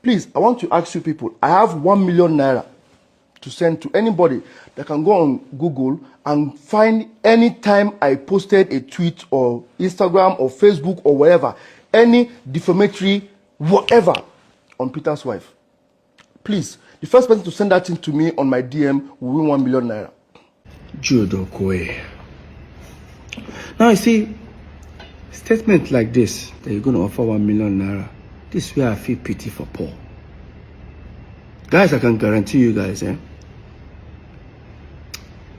Please, I want to ask you people, I have 1 million naira to send to anybody that can go on Google and find any time I posted a tweet or Instagram or Facebook or whatever, any defamatory whatever on Peter's wife. Please, the first person to send that thing to me on my DM will win 1 million naira. Jude okoye. Now you see, statement like this, that you're going to offer 1 million naira, this is where I feel pity for Paul. Guys, I can guarantee you guys,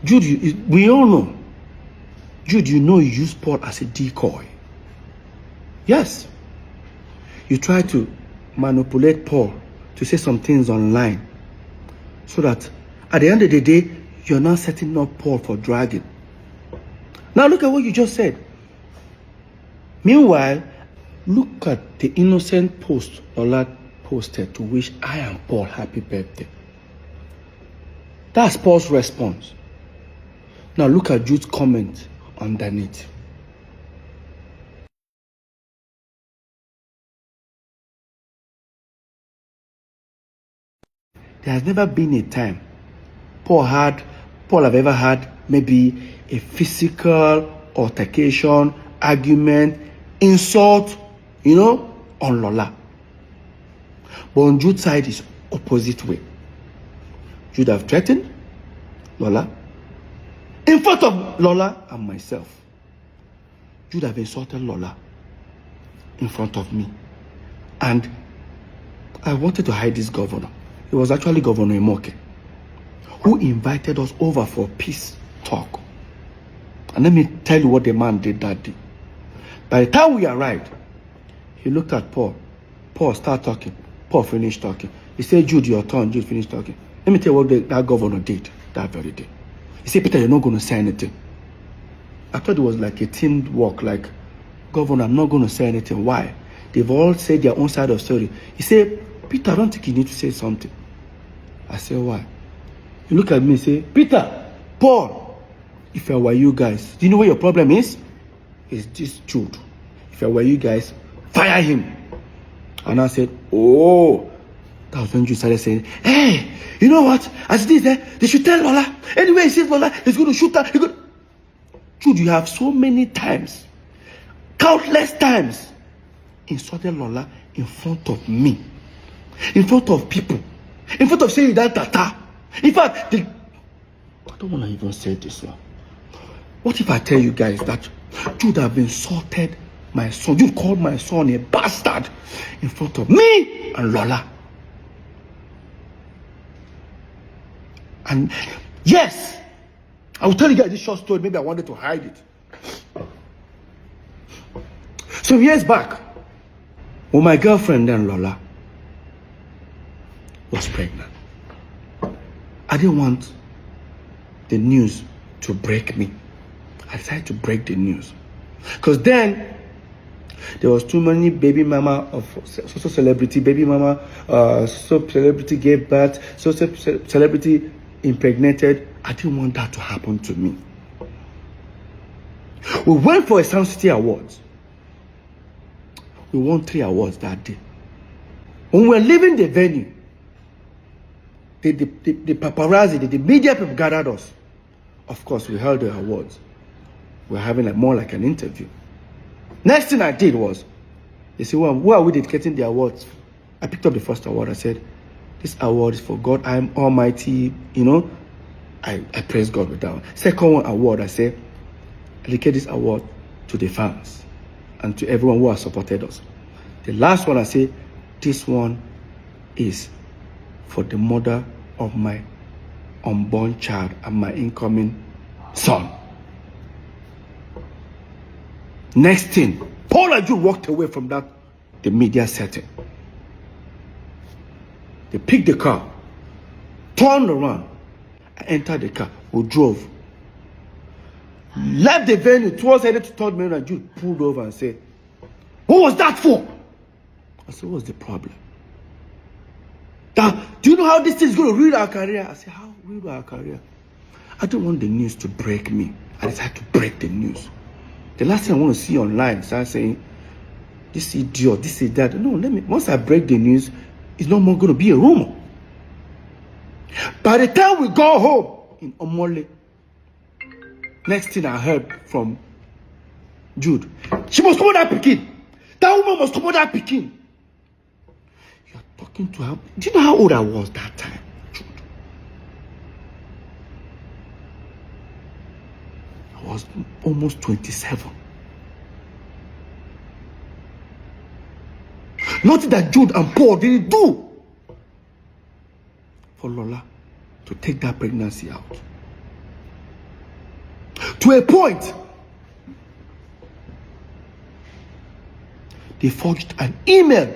Jude, we all know. Jude, you know you use Paul as a decoy. Yes. You try to manipulate Paul to say some things online so that at the end of the day, you're not setting up Paul for dragging. Now look at what you just said. Meanwhile, look at the innocent post Ola posted to wish I and Paul happy birthday. That's Paul's response. Now look at Jude's comment underneath. There has never been a time Paul have ever had maybe a physical altercation, argument, insult, on Lola. But on Jude's side is opposite way. Jude have threatened Lola in front of Lola and myself. Jude have insulted Lola in front of me. And I wanted to hide this governor. It was actually Governor Imoke who invited us over for peace talk. And let me tell you what the man did that day. By the time we arrived, he looked at Paul. Paul started talking. Paul finished talking. He said, Jude, your turn. Jude finished talking. Let me tell you what that governor did that very day. He said, Peter, you're not going to say anything. I thought it was like a team work, like, Governor, I'm not going to say anything. Why? They've all said their own side of the story. He said, Peter, I don't think you need to say something. I said, why? He looked at me and said, Peter, Paul, if I were you guys, do you know what your problem is? It's this Jude. If I were you guys, fire him. And I said, oh. That was when Jude started saying, hey, you know what? As it is there, they should tell Lola. Anyway, he says Lola, he's going to shoot her. Jude, you have so many times, countless times, insulted Lola in front of me, in front of people, in front of saying that tata. In fact, I don't want to even say this one. What if I tell you guys that Jude have insulted my son? Jude called my son a bastard in front of me and Lola. And yes, I will tell you guys this short story. Maybe I wanted to hide it. Some years back, when my girlfriend then Lola was pregnant, I didn't want the news to break me. I decided to break the news. Because then, there was too many baby mama of social celebrity, baby mama, so celebrity gave birth, so celebrity impregnated. I didn't want that to happen to me. We went for a Sound City Awards. We won 3 awards that day. When we were leaving the venue, the paparazzi, the media people gathered us. Of course, we held the awards. We were having more like an interview. Next thing I did was, they said, well, who are we dedicating the awards? I picked up the first award. I said, this award is for God, I am Almighty. I praise God with that one. Second award, I said, I dedicate this award to the fans and to everyone who has supported us. The last one, I say, this one is for the mother of my unborn child and my incoming son. Next thing, Paul and Jude walked away from the media setting. They picked the car, turned around, and entered the car. We drove. Left the venue towards headed to 3rd Main, and Jude pulled over and said, what was that for? I said, what's the problem? Now, do you know how this thing is going to ruin our career? I said, how ruin our career? I don't want the news to break me. I decided to break the news. The last thing I want to see online, start saying, this idiot, this is that. No, once I break the news, it's no more going to be a rumor. By the time we got home in Omole, next thing I heard from Jude, she must come out that pikin. That woman must come out that pikin. You're talking to her. Do you know how old I was that time, Jude? I was almost 27. Nothing that Jude and Paul didn't do for Lola to take that pregnancy out. To a point, they forged an email.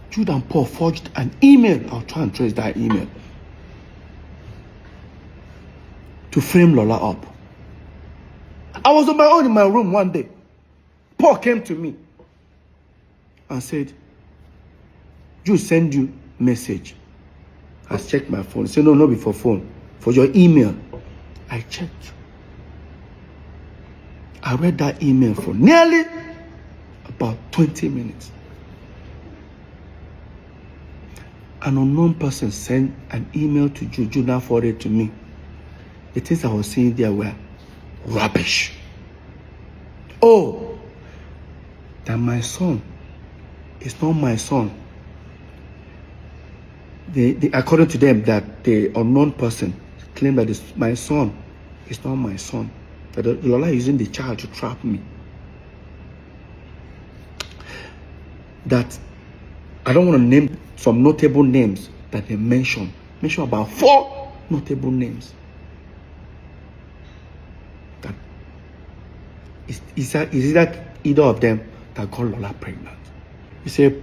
Jude and Paul forged an email. I'll try and trace that email. To frame Lola up. I was on my own in my room one day. Paul came to me and said, Jude send you message. I checked my phone. He said, no, not before phone. For your email. I checked. I read that email for nearly about 20 minutes. An unknown person sent an email to Jude. Jude now forwarded it to me. The things I was seeing there were rubbish. Oh, that my son is not my son. According to them, that the unknown person claimed that my son is not my son. That Lola is using the child to trap me. That I don't want to name some notable names that they mention. Mention about 4 notable names. That is that either of them that got Lola pregnant. He said,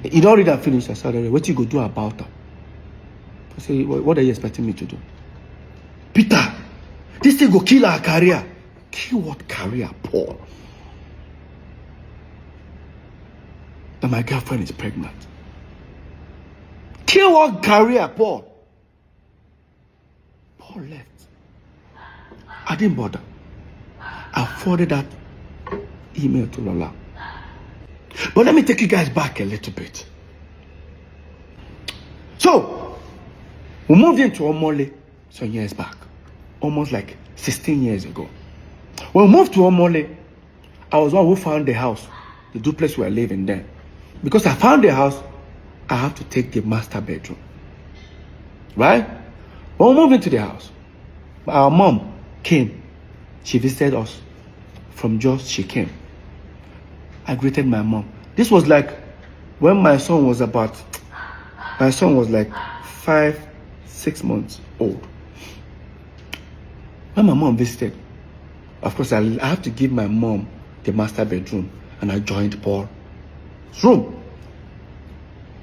you don't read and finish. I said, what you go do about her? I said, what are you expecting me to do? Peter, this thing go kill our career. Kill what career, Paul? That my girlfriend is pregnant. Kill what career, Paul? Paul left. I didn't bother. I forwarded that email to Lola. But let me take you guys back a little bit. So, we moved into Omole some years back. Almost like 16 years ago. When we moved to Omole, I was one who found the house, the duplex we were living there. Because I found the house, I have to take the master bedroom. Right? When we moved into the house, our mom came. She visited us. From Jos, she came. I greeted my mom. This was like when my son was like 5-6 months old. When my mom visited, of course, I have to give my mom the master bedroom, and I joined Paul's room.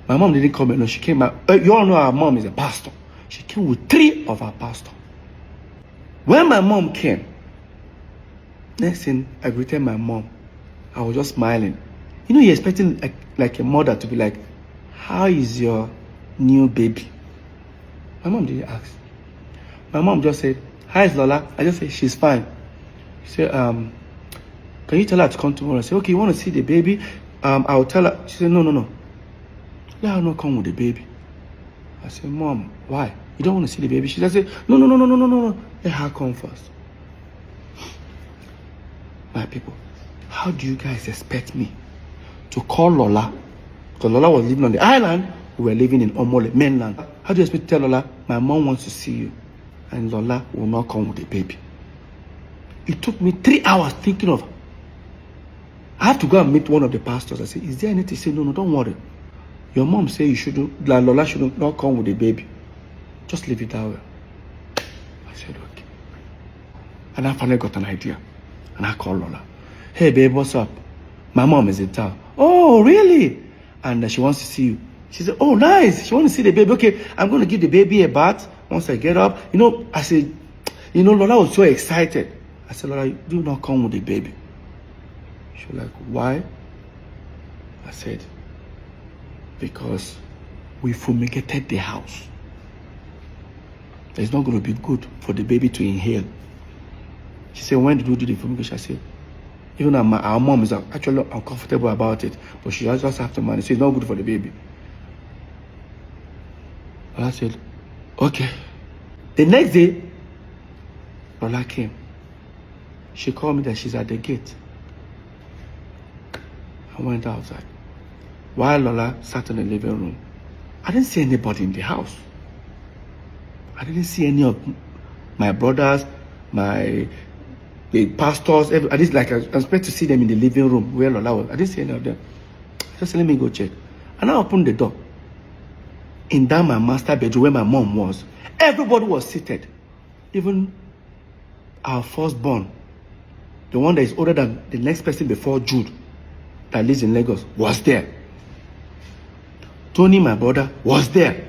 My mom didn't come in. No, she came out. You all know our mom is a pastor. She came with 3 of our pastors. When my mom came, next thing, I greeted my mom. I was just smiling. You know, you're expecting like a mother to be like, how is your new baby? My mom didn't ask. My mom just said, hi, Lola. I just said, she's fine. She said, can you tell her to come tomorrow? I said, okay, you want to see the baby? I'll tell her. She said, no. Let her not come with the baby. I said, Mom, why? You don't want to see the baby? She just said, no. Let her come first. My people, how do you guys expect me to call Lola? Because Lola was living on the island, we were living in Omole, mainland. How do you expect me to tell Lola, my mom wants to see you, and Lola will not come with the baby? It took me 3 hours thinking of, I have to go and meet one of the pastors. I said, is there anything? He said, no, don't worry. Your mom said you shouldn't, Lola should not come with the baby. Just leave it that way. I said, okay. And I finally got an idea. And I called Lola. Hey, babe, what's up? My mom is in town. Oh, really? And she wants to see you. She said, oh, nice. She wants to see the baby. Okay, I'm going to give the baby a bath once I get up. I said, Lola was so excited. I said, Lola, do not come with the baby. She was like, why? I said, because we fumigated the house. It's not going to be good for the baby to inhale. She said, when did we do the fumigation? I said, Even our mom is actually uncomfortable about it, but she just have the money. So it's not good for the baby. Lola said, okay. The next day, Lola came. She called me that she's at the gate. I went outside. While Lola sat in the living room, I didn't see anybody in the house. I didn't see any of my brothers, the pastors. I didn't I expect to see them in the living room where Lola was. I didn't see any of them. Just let me go check. And I opened the door. In that my master bedroom where my mom was, everybody was seated. Even our firstborn, the one that is older than the next person before Jude, that lives in Lagos, was there. Tony, my brother, was there.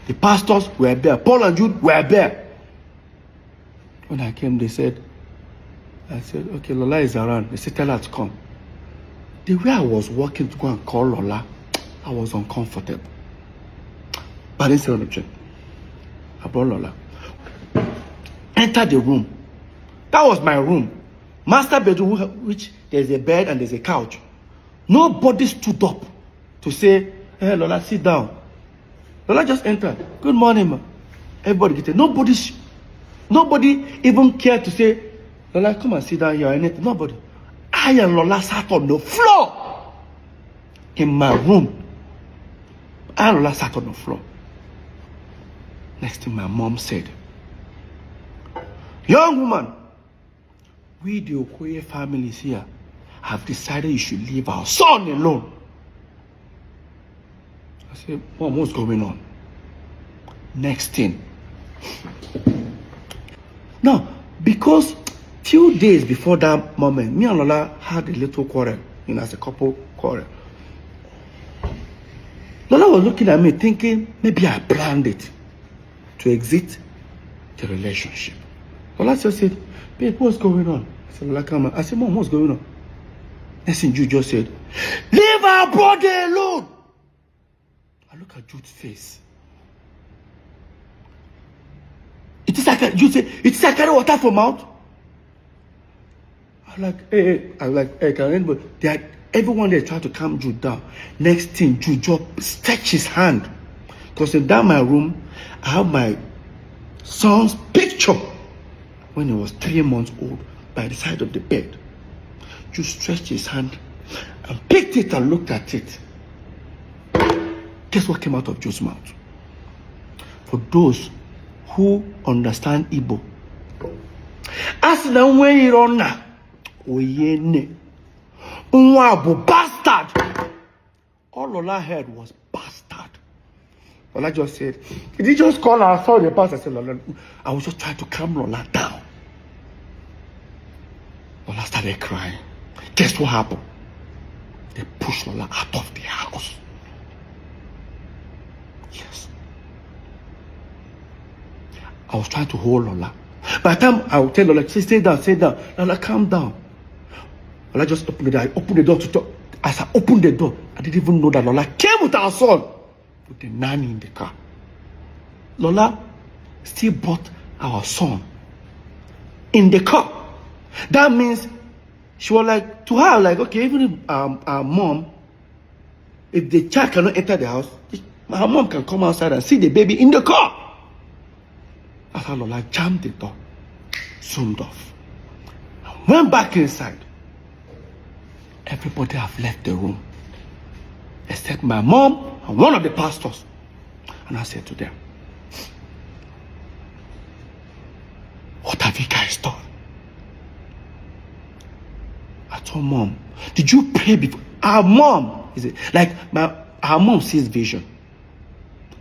The pastors were there. Paul and Jude were there. When I came, I said, okay, Lola is around. They said, tell her to come. The way I was walking to go and call Lola, I was uncomfortable. But I didn't say anything. I brought Lola. Entered the room. That was my room. Master bedroom, which there's a bed and there's a couch. Nobody stood up to say, hey, Lola, sit down. Lola just entered. Good morning, ma. Everybody get it. Nobody even cared to say, Lola, come and sit down here or anything. Nobody. I and Lola sat on the floor in my room. I and Lola sat on the floor. Next thing my mom said, young woman, we the Okoye families here have decided you should leave our son alone. I said, Mom, what's going on? Next thing. Now, because 2 days before that moment, me and Lola had a little quarrel, as a couple quarrel. Lola was looking at me thinking, maybe I planned it to exit the relationship. Lola just said, babe, what's going on? I said, Lola, come on. I said, Mom, what's going on? Next thing Jude just said, leave our brother alone. I look at Jude's face. It is like Jude said, it is like carry water from mouth. I'm like, hey, can anybody? Everyone there tried to calm Jude down. Next thing, Jude just stretched his hand. Because in that my room, I have my son's picture when he was 3 months old by the side of the bed. Jude stretched his hand and picked it and looked at it. Guess what came out of Jude's mouth? For those who understand Igbo, as the way you run now, oyene, unwabu bastard. All Lola heard was bastard. Lola just said, did he just call her? I saw the bastard. I said, Lola, I was just trying to calm Lola down. Lola started crying. Guess what happened? They pushed Lola out of the house. Yes. I was trying to hold Lola. By the time I would tell Lola, stay down. Lola, calm down. Lola just opened the door. I opened the door to talk. As I opened the door, I didn't even know that Lola came with our son, with the nanny in the car. Lola still brought our son in the car. That means she was like, to her, like, okay, even if our mom, if the child cannot enter the house, her mom can come outside and see the baby in the car. That's how Lola jammed the door, zoomed off, and went back inside. Everybody have left the room, except my mom and one of the pastors. And I said to them, what have you guys done? I told Mom, did you pray before? Our mom, our mom sees vision.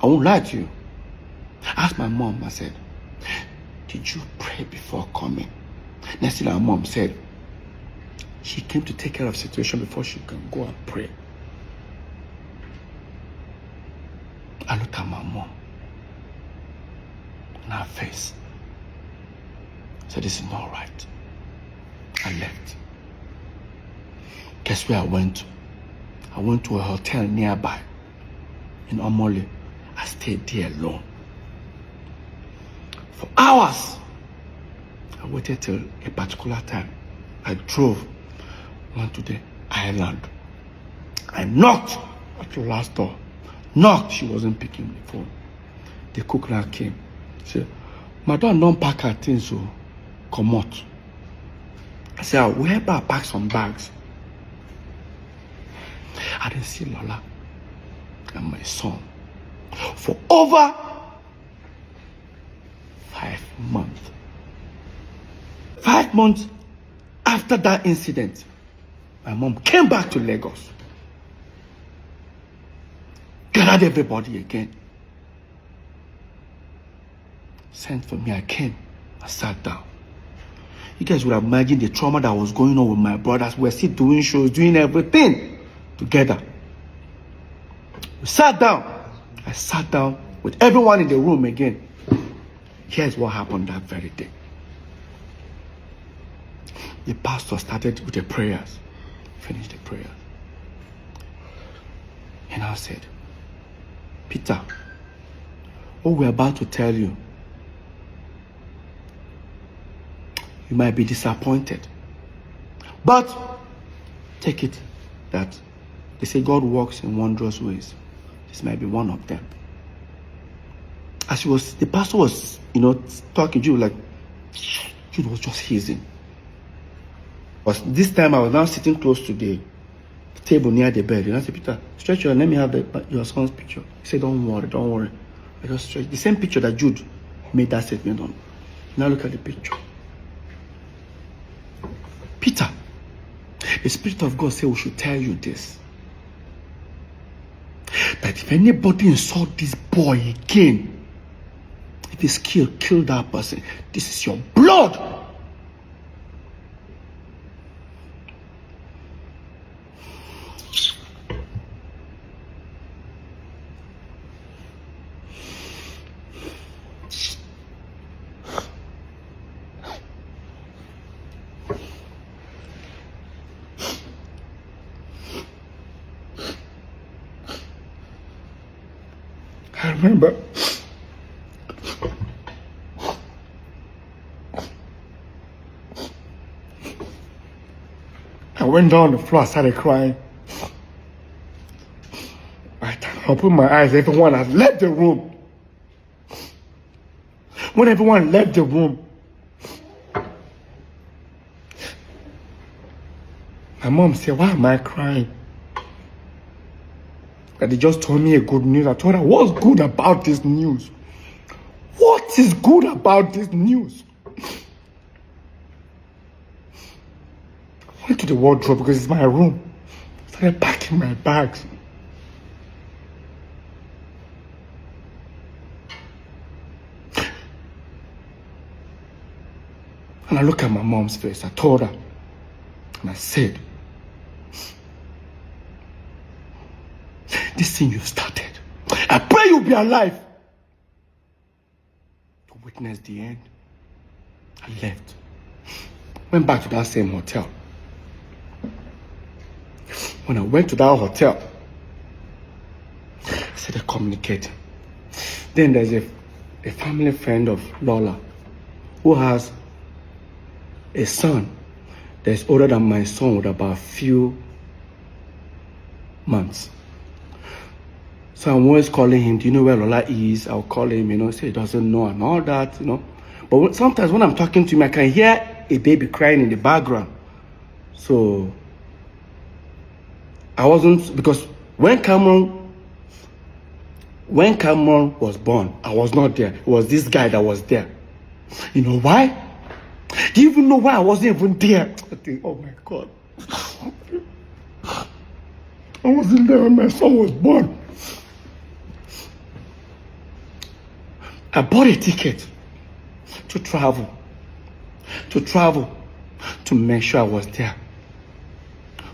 I won't lie to you. I asked my mom, I said, did you pray before coming? Next thing our mom said, she came to take care of the situation before she can go and pray. I looked at my mom in her face. I said, this is not right. I left. Guess where I went to? I went to a hotel nearby in Omole. I stayed there alone for hours. I waited till a particular time. I drove, went to the island. I knocked at the last door. Knocked, she wasn't picking the phone. The cook now came. She said, Madam, don't pack her things, so come out. I said, I'll help her pack some bags. I didn't see Lola and my son for over 5 months. 5 months after that incident, my mom came back to Lagos. Gathered everybody again. Sent for me, I came. I sat down. You guys would have imagined the trauma that was going on with my brothers. We were still doing shows, doing everything together. We sat down. I sat down with everyone in the room again. Here's what happened that very day. The pastor started with the prayers. Finished the prayers. And I said, Peter, what we're about to tell you, you might be disappointed. But take it that they say God works in wondrous ways. This might be one of them. As the pastor was, talking, Jude was just hissing. But this time I was now sitting close to the table near the bed. And I said, Peter, stretch your hand, let me have your son's picture. He said, don't worry. I just stretched. The same picture that Jude made that statement on. Now look at the picture. Peter, the Spirit of God said we should tell you this. That if anybody insult this boy again, if he's killed, kill that person. This is your blood. I remember I went down on the floor, I started crying. I opened my eyes, everyone had left the room. When everyone left the room, my mom said, why am I crying? That they just told me a good news. I told her, what's good about this news? What is good about this news? I went to the wardrobe because it's my room. I started packing my bags. And I looked at my mom's face. I told her, and I said, this thing you've started, I pray you'll be alive to witness the end. I left. Went back to that same hotel. When I went to that hotel, I started communicating. Then there's a family friend of Lola who has a son that's older than my son with about a few months. So I'm always calling him, do you know where Lola is? I'll call him, say he doesn't know and all that, But sometimes when I'm talking to him, I can hear a baby crying in the background. So I wasn't, because when Cameron was born, I was not there. It was this guy that was there. You know why? Do you even know why I wasn't even there? I think, oh my God. I wasn't there when my son was born. I bought a ticket to travel to make sure I was there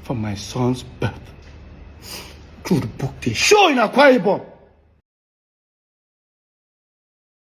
for my son's birth. Could book the show in Akwa Ibom.